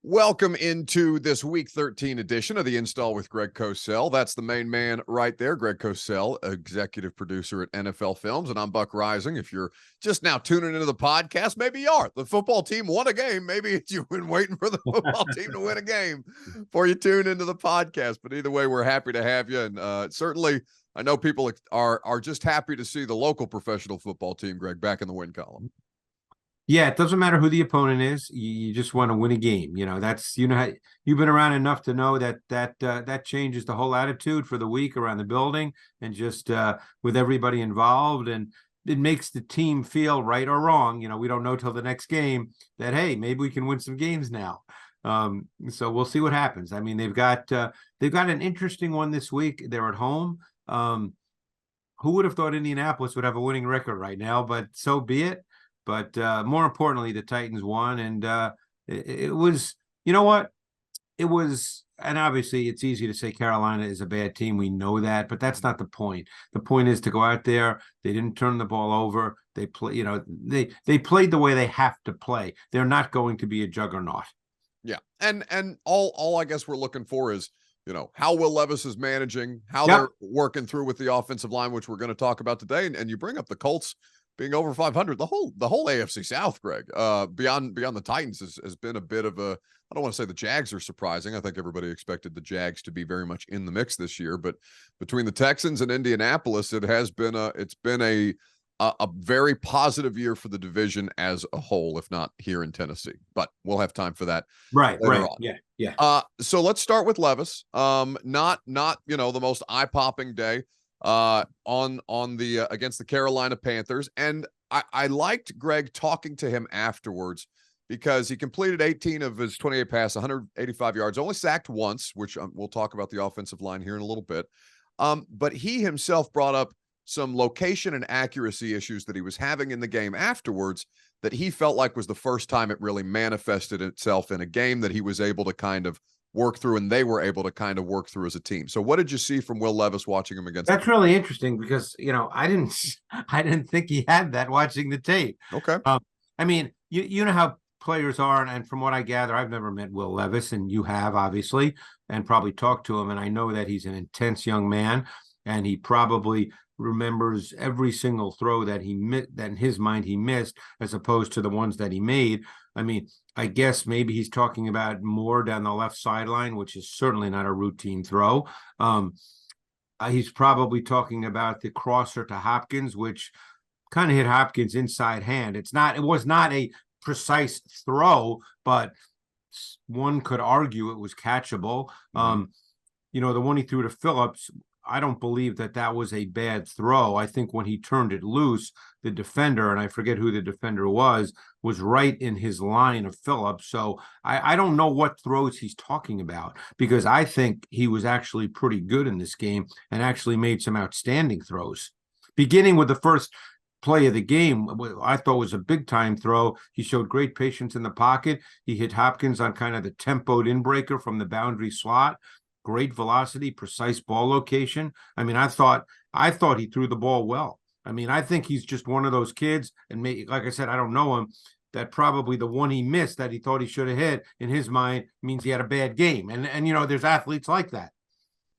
Welcome into this week 13 edition of the Install with Greg Cosell. That's the main man right there, Greg Cosell, executive producer at NFL Films. And I'm Buck Rising. If you're just now tuning into the podcast, maybe you are. The football team won a game. Maybe you've been waiting for the football team to win a game before you tune into the podcast. But either way, we're happy to have you. And certainly, I know people are just happy to see the local professional football team, Greg, back in the win column. Yeah, it doesn't matter who the opponent is. You just want to win a game. That's how you've been around enough to know that changes the whole attitude for the week around the building and just with everybody involved, and it makes the team feel right or wrong. We don't know till the next game that hey, maybe we can win some games now. So we'll see what happens. I mean, they've got an interesting one this week. They're at home. Who would have thought Indianapolis would have a winning record right now? But so be it. But more importantly, the Titans won, and it was, it was, and obviously it's easy to say Carolina is a bad team. We know that, but that's not the point. The point is to go out there. They didn't turn the ball over. They play, they played the way they have to play. They're not going to be a juggernaut. Yeah, and all I guess we're looking for is, how Will Levis is managing, how they're working through with the offensive line, which we're going to talk about today. And you bring up the Colts being over 500, the whole AFC South, Greg, beyond the Titans has been a bit of a, I don't want to say the Jags are surprising. I think everybody expected the Jags to be very much in the mix this year, but between the Texans and Indianapolis, it's been a very positive year for the division as a whole, if not here in Tennessee, but we'll have time for that. Right. On. Yeah. So let's start with Levis. Not the most eye-popping day on the against the Carolina Panthers. And I liked Greg talking to him afterwards because he completed 18 of his 28 passes, 185 yards, only sacked once, which we'll talk about the offensive line here in a little bit. But he himself brought up some location and accuracy issues that he was having in the game afterwards that he felt like was the first time it really manifested itself in a game that he was able to kind of work through, and they were able to kind of work through as a team. So what did you see from Will Levis watching him against? That's really interesting because, I didn't think he had that watching the tape. Okay. I mean, you know how players are. And from what I gather, I've never met Will Levis, and you have obviously, and probably talked to him. And I know that he's an intense young man, and he probably remembers every single throw that that in his mind he missed, as opposed to the ones that he made. I mean, I guess maybe he's talking about more down the left sideline, which is certainly not a routine throw. He's probably talking about the crosser to Hopkins, which kind of hit Hopkins inside hand. It was not a precise throw, but one could argue it was catchable. The one he threw to Phillips, I don't believe that was a bad throw. I think when he turned it loose, the defender, and I forget who the defender was right in his line of Phillips. So I don't know what throws he's talking about, because I think he was actually pretty good in this game and actually made some outstanding throws. Beginning with the first play of the game, I thought was a big time throw. He showed great patience in the pocket. He hit Hopkins on kind of the tempoed inbreaker from the boundary slot. Great velocity, precise ball location. I mean, I thought he threw the ball well. I mean, I think he's just one of those kids, and like I said, I don't know him, that probably the one he missed that he thought he should have hit, in his mind, means he had a bad game. And there's athletes like that.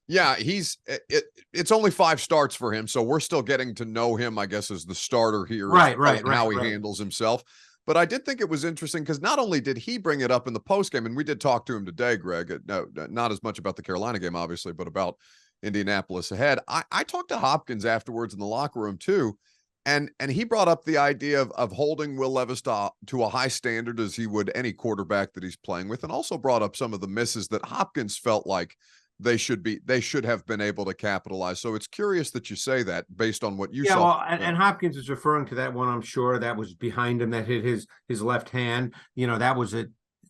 Yeah, it's only 5 starts for him, so we're still getting to know him, I guess, as the starter here. Right. How he handles himself. But I did think it was interesting because not only did he bring it up in the postgame, and we did talk to him today, Greg, not as much about the Carolina game, obviously, but about Indianapolis ahead. I talked to Hopkins afterwards in the locker room too, and he brought up the idea of holding Will Levis to a high standard as he would any quarterback that he's playing with, and also brought up some of the misses that Hopkins felt like they should have been able to capitalize. So it's curious that you say that based on what you saw. Well, and Hopkins is referring to that one, I'm sure, that was behind him that hit his left hand. That was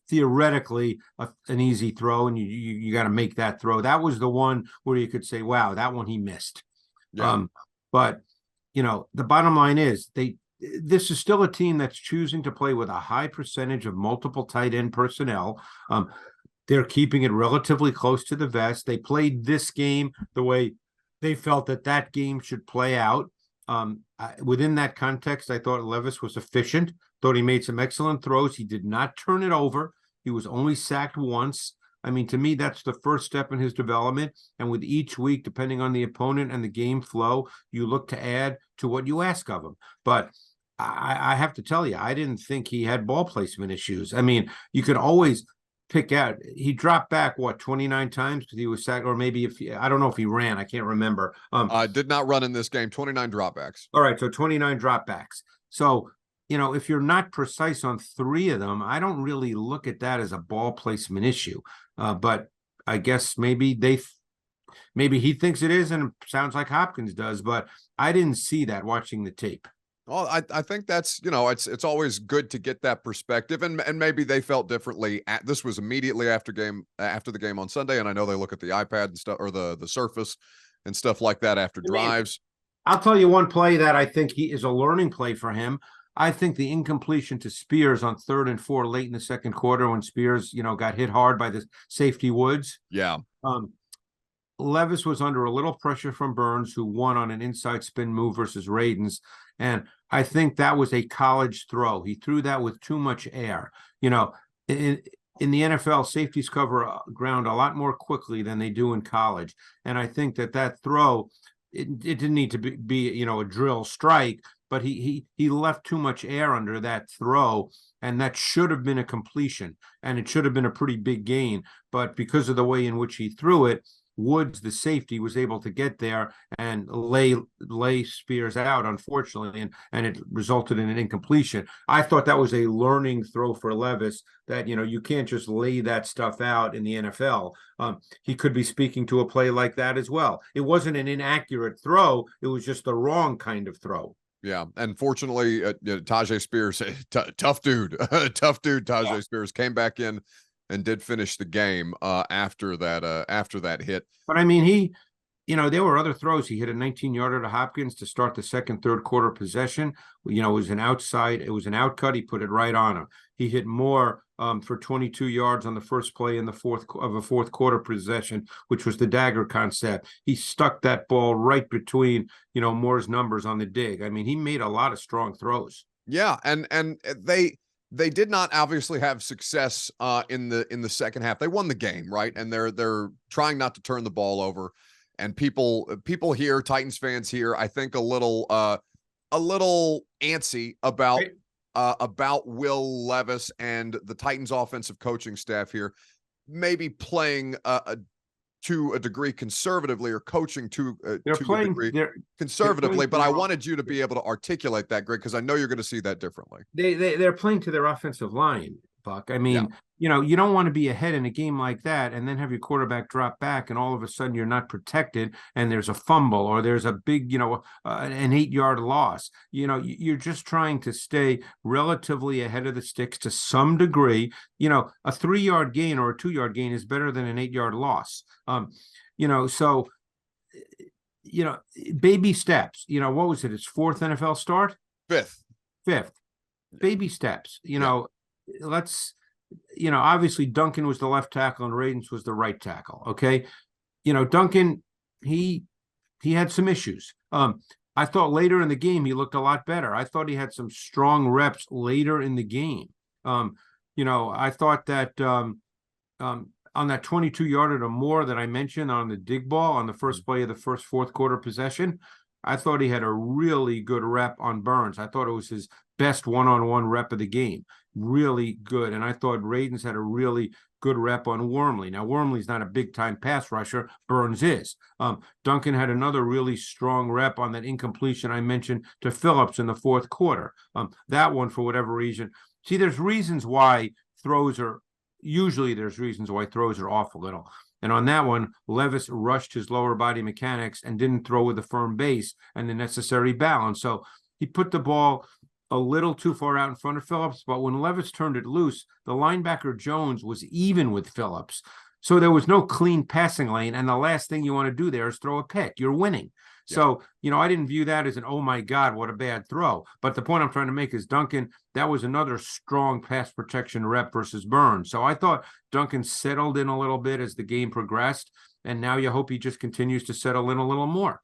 theoretically an easy throw, and you got to make that throw. That was the one where you could say, wow, that one he missed. Yeah. But the bottom line is this is still a team that's choosing to play with a high percentage of multiple tight end personnel. They're keeping it relatively close to the vest. They played this game the way they felt that game should play out. Within that context, I thought Levis was efficient. Thought he made some excellent throws. He did not turn it over. He was only sacked once. I mean, to me, that's the first step in his development. And with each week, depending on the opponent and the game flow, you look to add to what you ask of him. But I have to tell you, I didn't think he had ball placement issues. I mean, you could always pick out. He dropped back, what, 29 times because he was sacked, or maybe I don't know if he ran. I can't remember. Did not run in this game, 29 dropbacks. All right, so 29 dropbacks. So, if you're not precise on 3 of them, I don't really look at that as a ball placement issue. But I guess maybe he thinks it is, and it sounds like Hopkins does, but I didn't see that watching the tape. Well, I think that's, it's always good to get that perspective, and maybe they felt differently. This was immediately after the game on Sunday, and I know they look at the iPad and stuff, or the Surface and stuff like that after drives. I'll tell you one play that I think he is a learning play for him. I think the incompletion to Spears on 3rd and 4 late in the second quarter when Spears, got hit hard by the safety Woods. Yeah. Levis was under a little pressure from Burns, who won on an inside spin move versus Radens. And I think that was a college throw. He threw that with too much air. In the NFL, safeties cover ground a lot more quickly than they do in college. And I think that throw, it didn't need to be a drill strike, but he left too much air under that throw, and that should have been a completion, and it should have been a pretty big gain. But because of the way in which he threw it, Woods, the safety, was able to get there and lay Spears out, unfortunately, and it resulted in an incompletion. I thought that was a learning throw for Levis, that, you can't just lay that stuff out in the NFL. He could be speaking to a play like that as well. It wasn't an inaccurate throw. It was just the wrong kind of throw. Yeah, and fortunately, Tyjae Spears, tough dude, Tyjae Spears came back in and did finish the game after that hit. But I mean, there were other throws. He hit a 19-yarder to Hopkins to start the second, third quarter possession. It was an out cut. He put it right on him. He hit Moore for 22 yards on the first play in the fourth quarter possession, which was the dagger concept. He stuck that ball right between, Moore's numbers on the dig. I mean, he made a lot of strong throws. Yeah, and they did not obviously have success in the second half. They won the game, right? And they're trying not to turn the ball over. And people here, Titans fans here, I think a little antsy about Will Levis and the Titans offensive coaching staff here, maybe playing to a degree conservatively, or coaching to a degree conservatively. But I wanted you to be able to articulate that, Greg, because I know you're going to see that differently. They're playing to their offensive line, Buck. I mean, you don't want to be ahead in a game like that and then have your quarterback drop back, and all of a sudden you're not protected, and there's a fumble, or there's a big, an 8-yard loss. You're just trying to stay relatively ahead of the sticks to some degree. A 3-yard gain or a 2-yard gain is better than an 8-yard loss. So baby steps. What was it? His 4th NFL start? Fifth. Baby steps. Obviously Duncan was the left tackle and Radens was the right tackle. Okay. Duncan, he had some issues. I thought later in the game, he looked a lot better. I thought he had some strong reps later in the game. I thought that on that 22-yarder to Moore that I mentioned on the dig ball on the first play of the fourth quarter possession, I thought he had a really good rep on Burns. I thought it was his best one-on-one rep of the game. Really good. And I thought Radens had a really good rep on Wormley. Now, Wormley's not a big-time pass rusher. Burns is. Duncan had another really strong rep on that incompletion I mentioned to Phillips in the fourth quarter. That one, for whatever reason. See, there's reasons why throws are off a little. And on that one, Levis rushed his lower body mechanics and didn't throw with a firm base and the necessary balance. So he put the ball a little too far out in front of Phillips, but when Levis turned it loose, the linebacker Jones was even with Phillips. So there was no clean passing lane, and the last thing you want to do there is throw a pick. You're winning. Yeah. So, I didn't view that as an, oh my God, what a bad throw. But the point I'm trying to make is Duncan, that was another strong pass protection rep versus Burns. So I thought Duncan settled in a little bit as the game progressed, and now you hope he just continues to settle in a little more.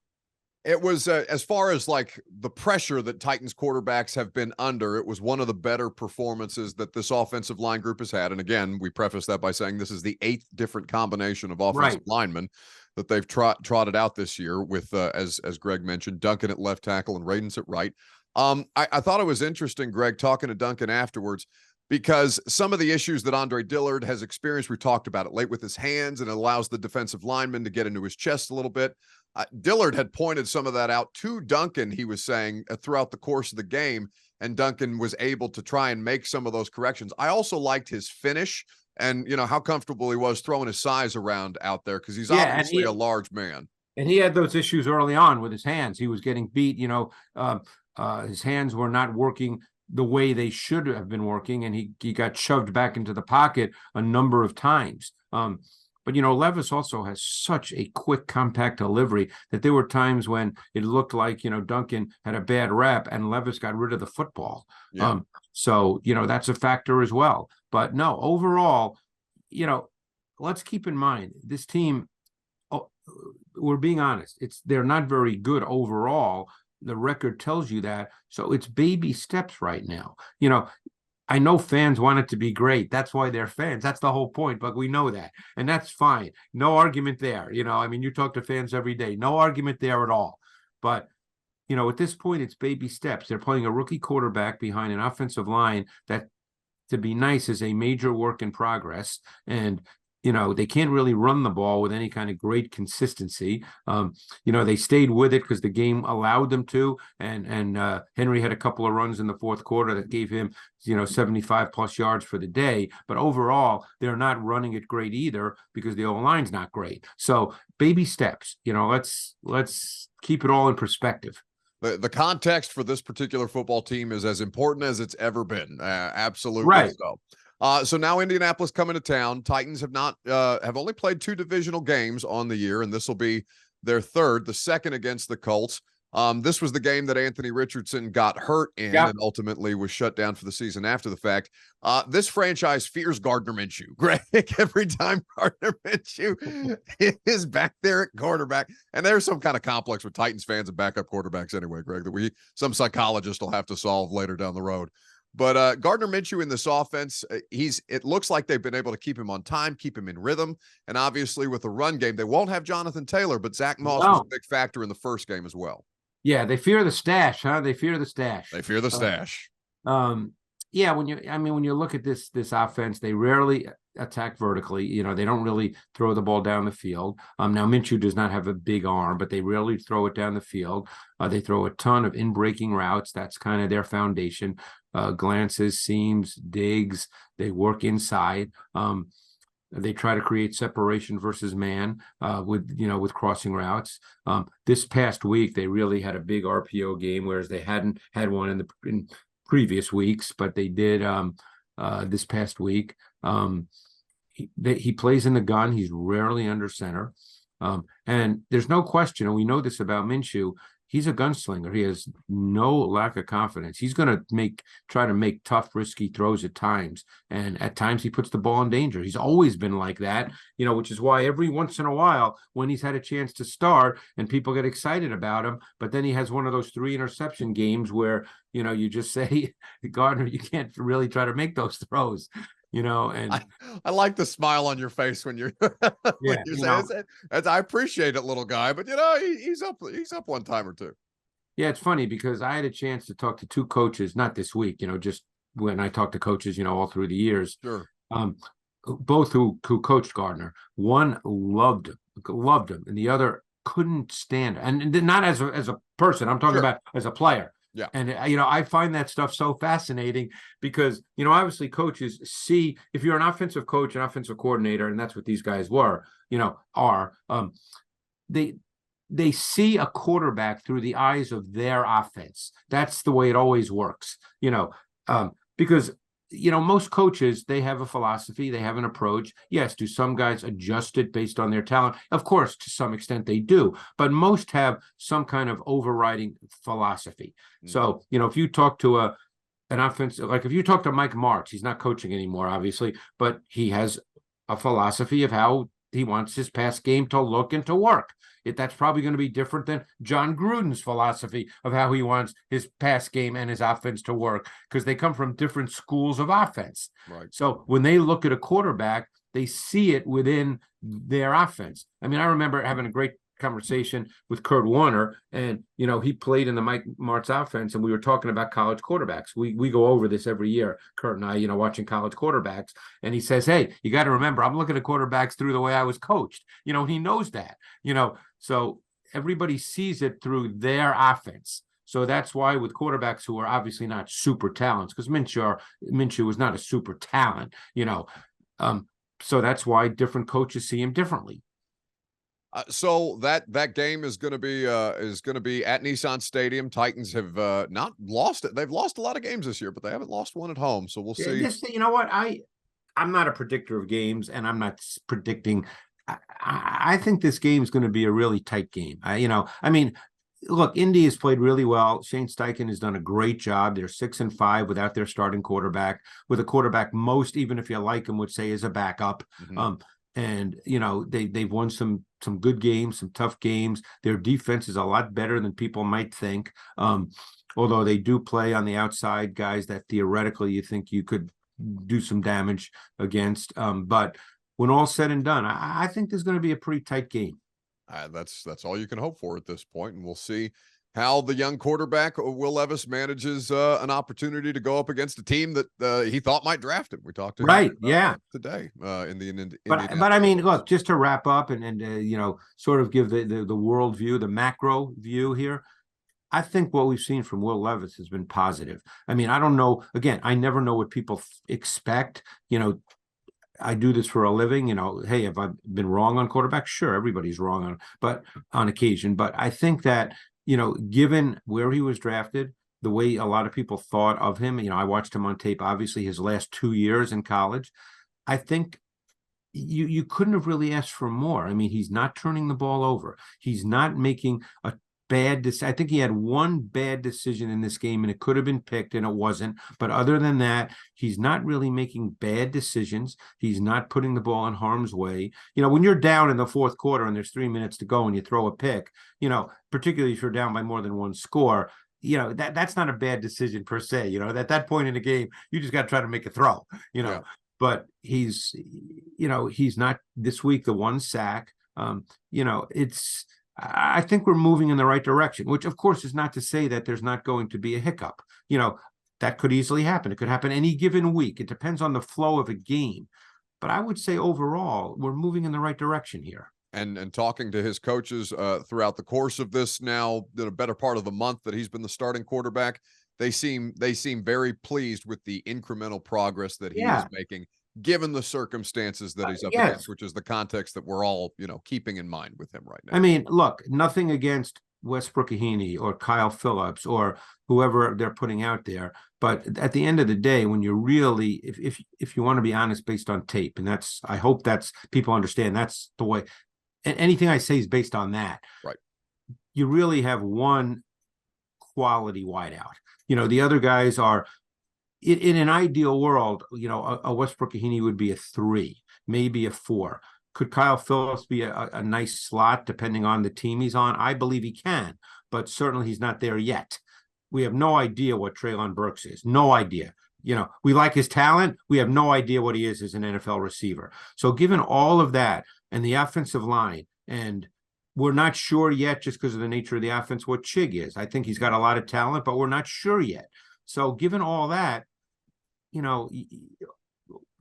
It was as far as like the pressure that Titans quarterbacks have been under, it was one of the better performances that this offensive line group has had. And again, we preface that by saying this is the 8th different combination of offensive linemen that they've trotted out this year with, as Greg mentioned, Duncan at left tackle and Radens at right. I thought it was interesting, Greg, talking to Duncan afterwards, because some of the issues that Andre Dillard has experienced, we talked about it late with his hands, and it allows the defensive lineman to get into his chest a little bit. Dillard had pointed some of that out to Duncan, he was saying, throughout the course of the game, and Duncan was able to try and make some of those corrections. I also liked his finish and, you know, how comfortable he was throwing his size around out there, because he's obviously a large man. And he had those issues early on with his hands. He was getting beat, you know, his hands were not working the way they should have been working, and he got shoved back into the pocket a number of times. But, you know, Levis also has such a quick, compact delivery that there were times when it looked like, you know, Duncan had a bad rep and Levis got rid of the football. Yeah. So, you know, that's a factor as well. But no, overall, you know, let's keep in mind this team, we're being honest, they're not very good overall. The record tells you that. So it's baby steps right now. You know, I know fans want it to be great. That's why they're fans. That's the whole point, but we know that. And that's fine. No argument there. You know, I mean, you talk to fans every day. No argument there at all. But, you know, at this point, it's baby steps. They're playing a rookie quarterback behind an offensive line that, to be nice, is a major work in progress. And, you know, they can't really run the ball with any kind of great consistency. You know, they stayed with it because the game allowed them to. And Henry had a couple of runs in the fourth quarter that gave him, you know, 75 plus yards for the day. But overall, they're not running it great either because the O-line's not great. So baby steps, you know, let's keep it all in perspective. The context for this particular football team is as important as it's ever been. Absolutely. Right. So now Indianapolis coming to town. Titans have only played 2 divisional games on the year, and this will be their third, the second against the Colts. This was the game that Anthony Richardson got hurt in and ultimately was shut down for the season after the fact. This franchise fears Gardner Minshew. Greg, every time Gardner Minshew is back there at quarterback, and there's some kind of complex with Titans fans and backup quarterbacks anyway, Greg, that some psychologist will have to solve later down the road. But Gardner Minshew in this offense, it looks like they've been able to keep him on time, keep him in rhythm. And obviously with the run game, they won't have Jonathan Taylor, but Zach Moss was a big factor in the first game as well. Yeah, they fear the stash, huh? They fear the stash. They fear the stash. Yeah, when you look at this offense, they rarely attack vertically. You know, they don't really throw the ball down the field. Now Minshew does not have a big arm, but they rarely throw it down the field. They throw a ton of in-breaking routes. That's kind of their foundation. Glances, seams, digs. They work inside. They try to create separation versus man with crossing routes. This past week, they really had a big RPO game, whereas they hadn't had one in previous weeks, but they did this past week. He plays in the gun. He's rarely under center. And there's no question, and we know this about Minshew, he's a gunslinger. He has no lack of confidence. He's going to try to make tough, risky throws at times. And at times he puts the ball in danger. He's always been like that, you know, which is why every once in a while when he's had a chance to start and people get excited about him, but then he has one of those 3 interception games where, you know, you just say, Gardner, you can't really try to make those throws. You know, and I like the smile on your face when you're, when you're saying it. I appreciate it, little guy, but you know, he's up one time or two. Yeah, it's funny because I had a chance to talk to 2 coaches, not this week, you know, just when I talked to coaches, you know, all through the years. Sure. Both who coached Gardner. One loved him, and the other couldn't stand it. And not as a person. I'm talking about as a player. Yeah. And, you know, I find that stuff so fascinating because, you know, obviously coaches see, if you're an offensive coach, an offensive coordinator, and that's what these guys were, you know, they see a quarterback through the eyes of their offense. That's the way it always works, you know, because, you know, most coaches, they have a philosophy, they have an approach. Yes, do some guys adjust it based on their talent? Of course, to some extent they do, but most have some kind of overriding philosophy. Mm-hmm. So, you know, if you talk to an offensive, like if you talk to Mike Martz, he's not coaching anymore, obviously, but he has a philosophy of how he wants his pass game to look and to work. That's probably going to be different than John Gruden's philosophy of how he wants his pass game and his offense to work, because they come from different schools of offense. Right. So when they look at a quarterback, they see it within their offense. I mean, I remember having a great conversation with Kurt Warner, and he played in the Mike Martz offense, and we were talking about college quarterbacks. We go over this every year, Kurt and I, watching college quarterbacks, and he says, hey, you got to remember, I'm looking at quarterbacks through the way I was coached. He knows that, so everybody sees it through their offense. So that's why with quarterbacks who are obviously not super talents, because Minshew was not a super talent, so that's why different coaches see him differently. So that game is going to be at Nissan Stadium. Titans have not lost it. They've lost a lot of games this year, but they haven't lost one at home. So we'll see. You know what? I'm not a predictor of games, and I'm not predicting. I think this game is going to be a really tight game. I mean, look, Indy has played really well. Shane Steichen has done a great job. They're 6-5 without their starting quarterback, with a quarterback most, even if you like him, would say is a backup. Mm-hmm. And they've won some good games, some tough games. Their defense is a lot better than people might think. Although they do play on the outside guys that theoretically you think you could do some damage against. But when all's said and done, I think there's going to be a pretty tight game. That's all you can hope for at this point, and we'll see how the young quarterback Will Levis manages an opportunity to go up against a team that he thought might draft him. We talked to him today in the but I mean, look, just to wrap up and sort of give the world view, the macro view here. I think what we've seen from Will Levis has been positive. I mean, I don't know. Again, I never know what people expect. I do this for a living. Hey, have I been wrong on quarterback? Sure, everybody's wrong on occasion. But I think that given where he was drafted, the way a lot of people thought of him, I watched him on tape. Obviously, his last 2 years in college, I think you couldn't have really asked for more. I mean, he's not turning the ball over. He's not making a bad decision. I think he had one bad decision in this game, and it could have been picked, and it wasn't. But other than that, he's not really making bad decisions. He's not putting the ball in harm's way. When you're down in the fourth quarter and there's 3 minutes to go and you throw a pick, particularly if you're down by more than one score, that's not a bad decision per se. At that point in the game, you just got to try to make a throw. Yeah. But he's not this week. The one sack. I think we're moving in the right direction, which of course is not to say that there's not going to be a hiccup. That could easily happen. It could happen any given week. It depends on the flow of a game. But I would say overall, we're moving in the right direction here. And talking to his coaches throughout the course of this now, the better part of the month that he's been the starting quarterback, they seem very pleased with the incremental progress that he is making, given the circumstances that he's up against, which is the context that we're all, keeping in mind with him right now. I mean, look, nothing against Westbrook Ahini or Kyle Phillips or whoever they're putting out there. But at the end of the day, when you're really, if you want to be honest based on tape, and I hope that's people understand that's the way, and anything I say is based on that. Right. You really have one quality wideout. The other guys are, in an ideal world, a Westbrook Ahini would be a 3, maybe a 4. Could Kyle Phillips be a nice slot depending on the team he's on? I believe he can, but certainly he's not there yet. We have no idea what Treylon Burks is. No idea. We like his talent. We have no idea what he is as an NFL receiver. So given all of that and the offensive line, and we're not sure yet just because of the nature of the offense what Chig is. I think he's got a lot of talent, but we're not sure yet. So given all that,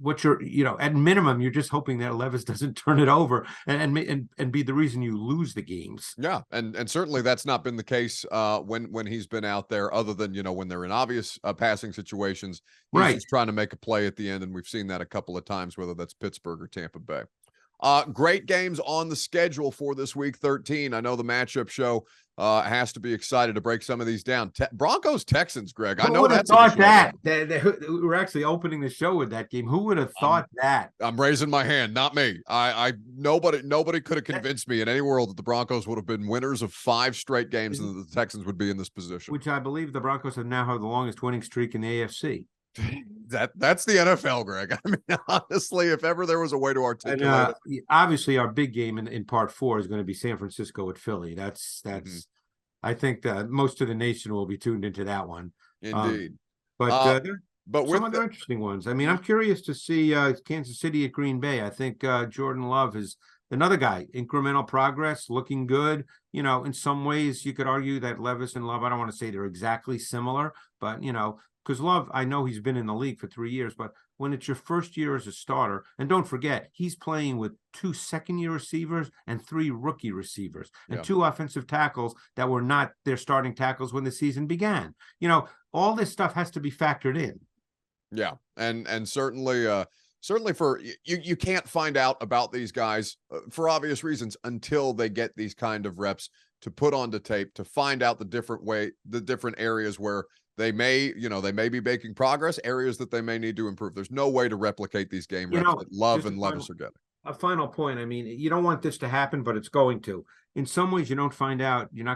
what you're, at minimum, you're just hoping that Levis doesn't turn it over and be the reason you lose the games. Yeah, and certainly that's not been the case when he's been out there, other than when they're in obvious passing situations. He's just trying to make a play at the end, and we've seen that a couple of times, whether that's Pittsburgh or Tampa Bay. Great games on the schedule for this week 13. I know the matchup show has to be excited to break some of these down. Broncos Texans, Greg. I know that's thought that. We were actually opening the show with that game. Who would have thought that? I'm raising my hand, not me. Nobody could have convinced me in any world that the Broncos would have been winners of 5 straight games and that the Texans would be in this position. Which I believe the Broncos have now the longest winning streak in the AFC. That's the NFL, Greg. I mean, honestly, if ever there was a way to articulate it. Obviously, our big game in part 4 is going to be San Francisco at Philly. That's I think that most of the nation will be tuned into that one. Indeed. But with some other interesting ones. I mean, I'm curious to see Kansas City at Green Bay. I think Jordan Love is another guy, incremental progress, looking good. You know, in some ways, you could argue that Levis and Love, I don't want to say they're exactly similar, but, you know, because Love, I know he's been in the league for 3 years, but when it's your first year as a starter, and don't forget, he's playing with 2 second-year receivers and 3 rookie receivers and 2 offensive tackles that were not their starting tackles when the season began. You know, all this stuff has to be factored in. Yeah, and certainly for you can't find out about these guys for obvious reasons until they get these kind of reps to put onto tape to find out the different areas where they may be making progress, areas that they may need to improve. There's no way to replicate these game reps that Love and Levis are getting. A final point. I mean, you don't want this to happen, but it's going to. In some ways, you're not going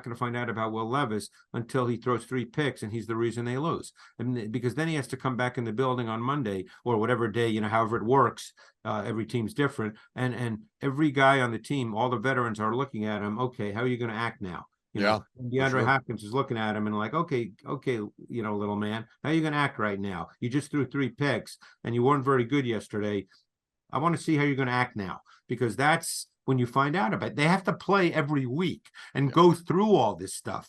to find out about Will Levis until he throws 3 picks and he's the reason they lose. And because then he has to come back in the building on Monday or whatever day, you know, however it works. Every team's different. And every guy on the team, all the veterans are looking at him. Okay, how are you going to act now? You know, DeAndre Hopkins is looking at him and like, okay, you know, little man, how are you going to act right now? You just threw 3 picks and you weren't very good yesterday. I want to see how you're going to act now, because that's when you find out about it. They have to play every week and go through all this stuff.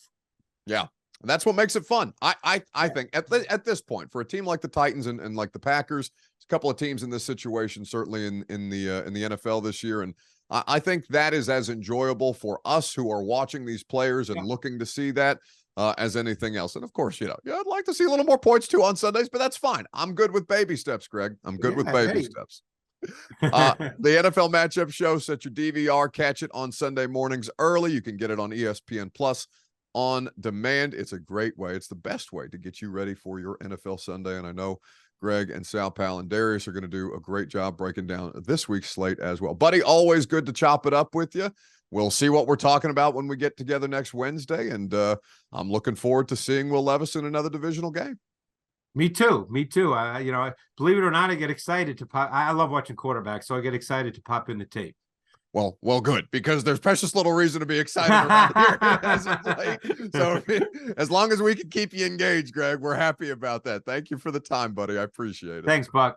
Yeah. And that's what makes it fun. I think at this point, for a team like the Titans and like the Packers, a couple of teams in this situation, certainly in the NFL this year. And I think that is as enjoyable for us who are watching these players and looking to see that as anything else. And of course, you know, I'd like to see a little more points too on Sundays, but that's fine. I'm good with baby steps, Greg. I'm good with baby steps. The NFL matchup show, set your DVR, catch it on Sunday mornings early. You can get it on ESPN Plus on demand. It's a great way. It's the best way to get you ready for your NFL Sunday. And I know Greg and Sal Pal and Darius are going to do a great job breaking down this week's slate as well. Buddy, always good to chop it up with you. We'll see what we're talking about when we get together next Wednesday. And I'm looking forward to seeing Will Levis in another divisional game. Me too. You know, believe it or not, I get excited to pop. I love watching quarterbacks, so I get excited to pop in the tape. Well, good, because there's precious little reason to be excited around here as of late. So as long as we can keep you engaged, Greg, we're happy about that. Thank you for the time, buddy. I appreciate it. Thanks, Buck.